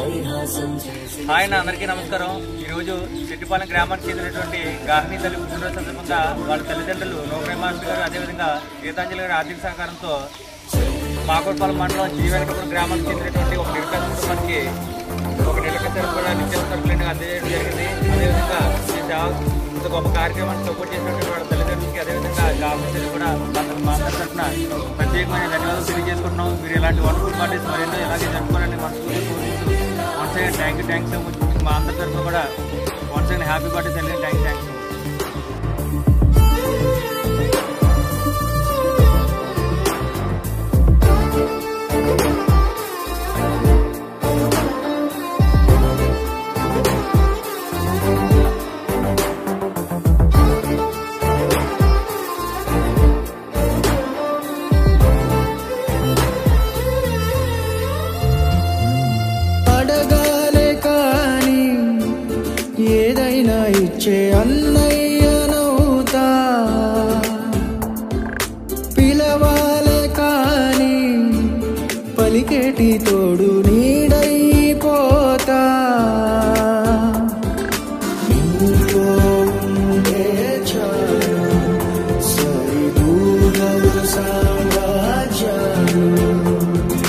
Hi అన్న, అందరికీ నమస్కారం. ఈరోజు చెట్టిపాలెం గ్రామానికి చెందినటువంటి గాహిని తల్లి పుట్టినరోజు సందర్భంగా వాళ్ళ తల్లిదండ్రులు నోకరే మాస్టర్ గారు, అదేవిధంగా గీతాంజలి గారి ఆర్థిక సహకారంతో మాకోడ్పాలెం మండలం జీవెనకపురం గ్రామానికి చెందినటువంటి ఒక నిరుపేద కుటుంబానికి ఒక నెలకి సరిపడా నిత్యావసరాలను అందజేయడం జరిగింది. అదేవిధంగా ఇంత గొప్ప కార్యక్రమాన్ని సపోర్ట్ చేసినటువంటి వాళ్ళ తల్లిదండ్రులకి, అదేవిధంగా ఆఫీసర్లు కూడా మా అందరి తరఫున ప్రత్యేకమైన ధన్యవాదాలు తెలియజేసుకుంటున్నాం. మీరు ఇలాంటి వండర్ఫుల్ పార్టీస్ మరెన్నో ఇలాగే జరుపుకోవాలని మనస్ఫూర్తిగా కోరుకుంటూ once again thank you so much. మా అందరి తరఫున కూడా వన్స్ అగైన్ హ్యాపీ బర్త్డే తెలియదు. Thank you. ఏదైనా ఇచ్చే అన్నయ్యనవుతా, పిలవాలే కాని పలికేటి తోడు నీడైపోతా.